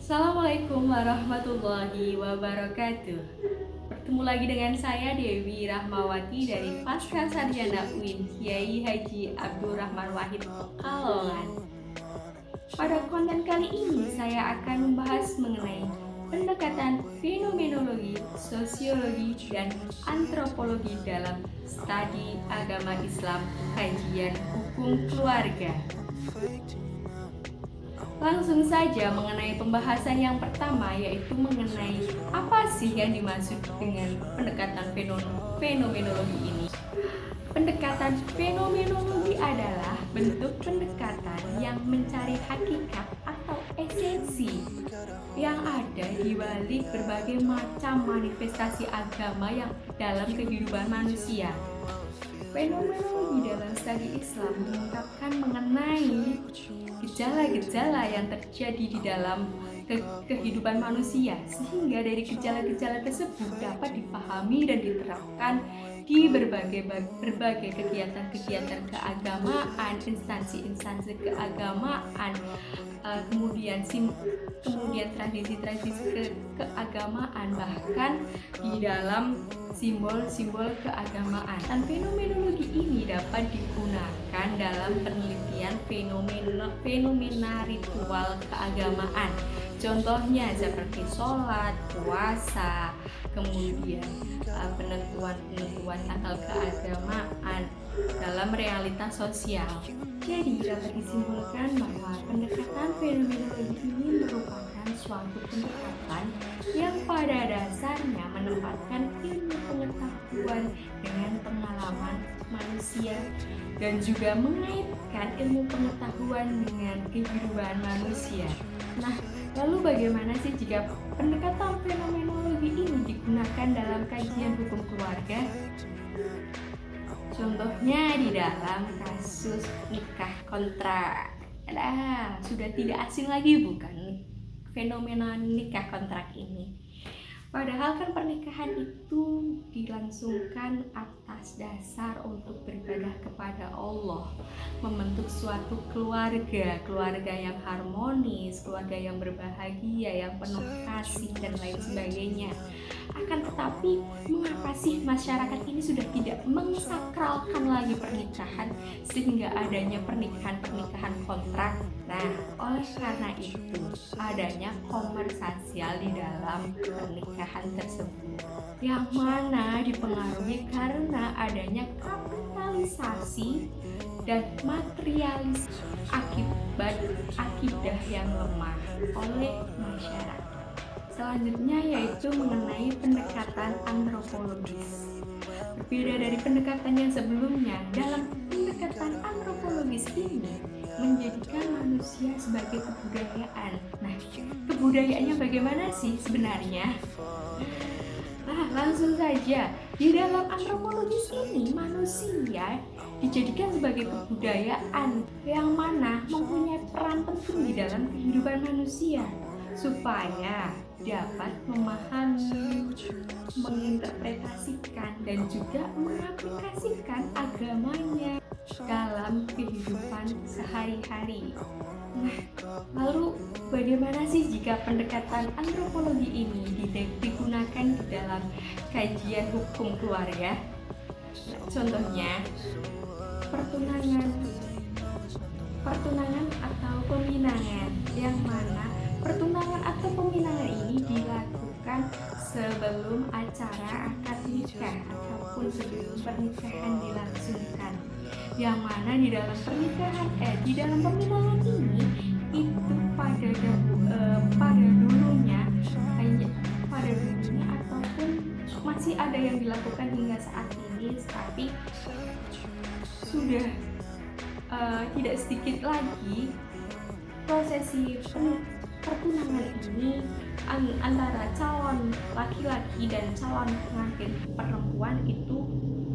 Assalamualaikum warahmatullahi wabarakatuh. Bertemu lagi dengan saya Dewi Rahmawati dari Pasca Sarjana UIN Kiai Haji Abdurrahman Wahid Pekalongan. Pada konten kali ini saya akan membahas mengenai pendekatan fenomenologi, sosiologi, dan antropologi dalam studi agama Islam kajian hukum keluarga. Langsung saja mengenai pembahasan yang pertama, yaitu mengenai apa sih yang dimaksud dengan pendekatan fenomenologi ini. Pendekatan fenomenologi adalah bentuk pendekatan yang mencari hakikat atau esensi yang ada di balik berbagai macam manifestasi agama yang dalam kehidupan manusia. Fenomenologi dalam studi Islam mengungkapkan mengenai gejala-gejala yang terjadi di dalam kehidupan manusia, sehingga dari gejala-gejala tersebut dapat dipahami dan diterapkan di berbagai kegiatan-kegiatan keagamaan, instansi-instansi keagamaan, kemudian tradisi-tradisi keagamaan, bahkan di dalam simbol-simbol keagamaan. Dan fenomenologi ini dapat digunakan dalam penelitian fenomena ritual keagamaan. Contohnya seperti sholat, puasa, kemudian penentuan tanggal keagamaan dalam realitas sosial. Jadi dapat disimpulkan bahwa pendekatan fenomenologi ini merupakan suatu pendekatan yang pada dasarnya menempatkan ilmu pengetahuan dengan pengalaman manusia dan juga mengaitkan ilmu pengetahuan dengan kehidupan manusia. Nah, lalu bagaimana sih jika pendekatan fenomenologi ini digunakan dalam kajian hukum keluarga? Contohnya di dalam kasus nikah kontrak. Sudah tidak asing lagi bukan fenomena nikah kontrak ini. Padahal kan pernikahan itu dilangsungkan atas dasar untuk beribadah kepada Allah, membentuk suatu keluarga yang harmonis, keluarga yang berbahagia, yang penuh kasih dan lain sebagainya. Akan tetapi, mengapa sih masyarakat ini sudah tidak mensakralkan lagi pernikahan sehingga adanya pernikahan kontrak? Nah, oleh karena itu, adanya komersial di dalam pernikahan tersebut, yang mana dipengaruhi karena adanya kapitalisasi dan materialis akibat akidah yang lemah oleh masyarakat. Selanjutnya yaitu mengenai pendekatan antropologis. Berbeda dari pendekatan yang sebelumnya, dalam pendekatan antropologis ini menjadikan manusia sebagai kebudayaan. Nah, kebudayaannya bagaimana sih sebenarnya? Nah, langsung saja, di dalam antropologis ini manusia dijadikan sebagai kebudayaan yang mana mempunyai peran penting di dalam kehidupan manusia supaya dapat memahami, menginterpretasikan, dan juga mengaplikasikan agamanya dalam kehidupan sehari-hari. Nah, lalu bagaimana sih jika pendekatan antropologi ini digunakan di dalam kajian hukum keluarga? Nah, contohnya pertunangan atau peminangan, yang mana pertunangan atau peminangan ini dilakukan sebelum acara akad nikah ataupun sebelum pernikahan dilangsungkan. Yang mana di dalam peminangan ini itu pada dulunya ataupun masih ada yang dilakukan hingga saat ini, tapi sudah tidak sedikit lagi prosesi pertunangan ini antara calon laki-laki dan calon pengantin perempuan itu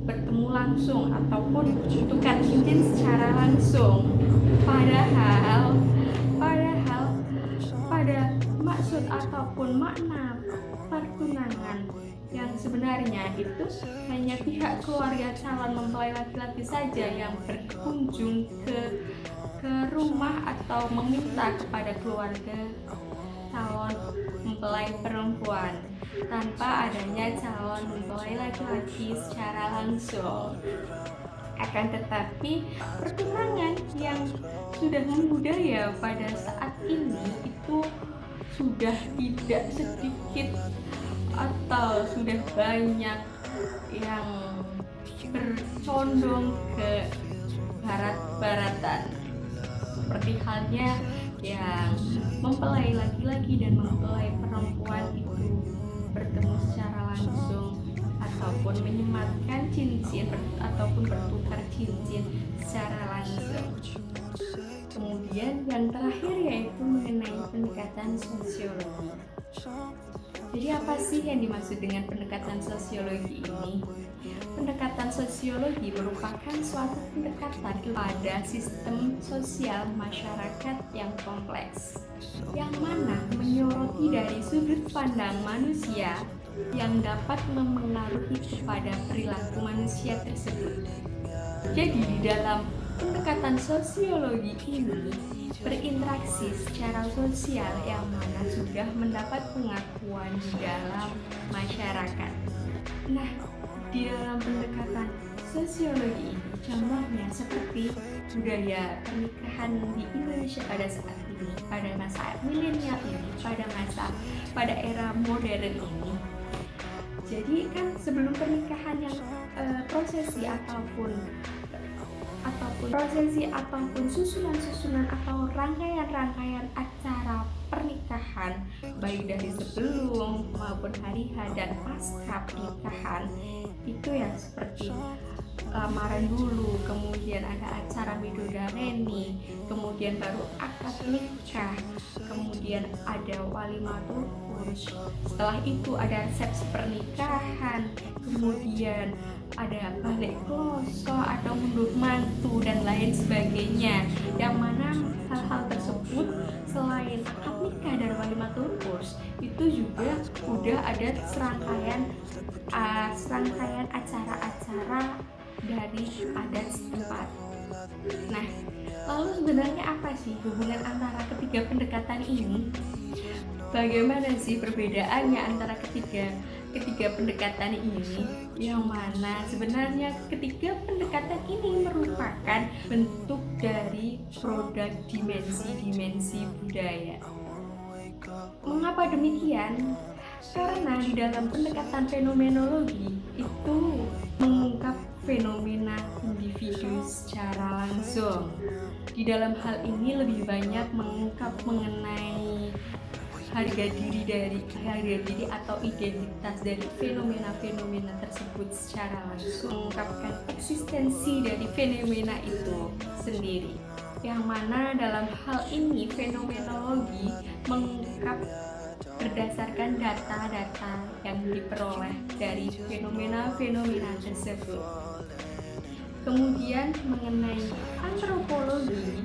bertemu langsung ataupun tukar cincin secara langsung. Padahal pada maksud ataupun makna pertunangan yang sebenarnya itu hanya pihak keluarga calon mempelai laki-laki saja yang berkunjung ke rumah atau meminta kepada keluarga calon mempelai perempuan tanpa adanya calon mempelai laki-laki secara langsung. Akan tetapi pertunangan yang sudah membudaya pada saat ini itu sudah tidak sedikit atau sudah banyak yang bercondong ke barat-baratan, seperti halnya yang mempelai laki-laki dan mempelai perempuan itu bertemu secara langsung ataupun menyematkan cincin ataupun bertukar cincin secara langsung. Kemudian yang terakhir yaitu mengenai pendekatan sosiologi. Jadi apa sih yang dimaksud dengan pendekatan sosiologi ini? Pendekatan sosiologi merupakan suatu pendekatan kepada sistem sosial masyarakat yang kompleks, yang mana menyoroti dari sudut pandang manusia yang dapat memengaruhi kepada perilaku manusia tersebut. Jadi di dalam pendekatan sosiologi ini berinteraksi secara sosial yang mana sudah mendapat pengakuan di dalam masyarakat. Nah, di dalam pendekatan sosiologi ini contohnya seperti budaya pernikahan di Indonesia pada saat ini, pada masa milenial ini, pada era modern ini. Jadi kan sebelum pernikahan yang prosesi ataupun susunan atau rangkaian acara pernikahan, baik dari sebelum maupun hari H dan pasca pernikahan, itu yang seperti lamaran dulu, kemudian ada acara midodareni, kemudian baru akad nikah, kemudian ada walimah turus, setelah itu ada resepsi pernikahan, kemudian ada balik kloso atau mundur mantu dan lain sebagainya, yang mana hal-hal tersebut selain akad nikah dan walimah turus itu juga udah ada serangkaian acara-acara dari adat setempat. Nah, lalu sebenarnya apa sih hubungan antara ketiga pendekatan ini? Bagaimana sih perbedaannya antara ketiga pendekatan ini? Yang mana sebenarnya ketiga pendekatan ini merupakan bentuk dari produk dimensi budaya. Mengapa demikian? Karena di dalam pendekatan fenomenologi itu mengungkap fenomena individu secara langsung. Di dalam hal ini lebih banyak mengungkap mengenai harga diri atau identitas dari fenomena tersebut secara langsung, mengungkapkan eksistensi dari fenomena itu sendiri. Yang mana dalam hal ini fenomenologi mengungkap berdasarkan data-data yang diperoleh dari fenomena tersebut. Kemudian mengenai antropologi,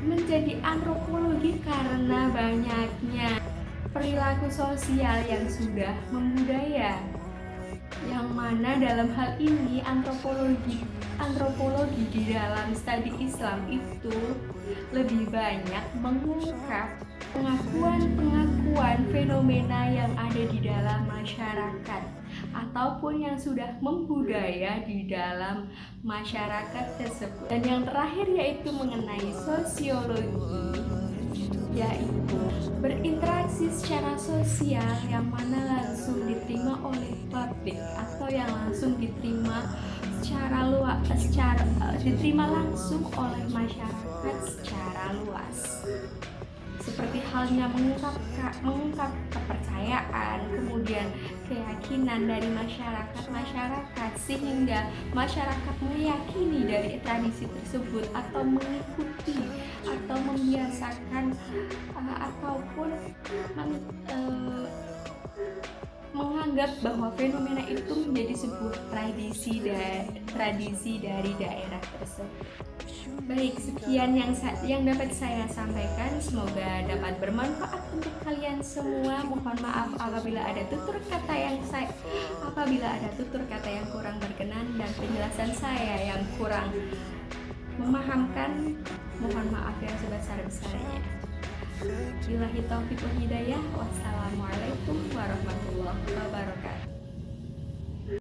menjadi antropologi karena banyaknya perilaku sosial yang sudah membudaya, yang mana dalam hal ini antropologi di dalam studi Islam itu lebih banyak mengungkap pengakuan fenomena yang ada di dalam masyarakat ataupun yang sudah membudaya di dalam masyarakat tersebut. Dan yang terakhir yaitu mengenai sosiologi, yaitu berinteraksi secara sosial yang mana langsung diterima oleh publik atau yang langsung diterima diterima langsung oleh masyarakat secara luas, seperti halnya mengungkap kepercayaan, kemudian keyakinan dari masyarakat sehingga masyarakat meyakini dari tradisi tersebut atau mengikuti atau membiasakan ataupun menganggap bahwa fenomena itu menjadi sebuah tradisi dari daerah tersebut. Baik, sekian yang dapat saya sampaikan. Semoga dapat bermanfaat untuk kalian semua. Mohon maaf apabila ada tutur kata yang kurang berkenan dan penjelasan saya yang kurang memahamkan. Mohon maaf yang sebesar-besarnya. Billahi taufiq wal hidayah. Wassalamualaikum warahmatullahi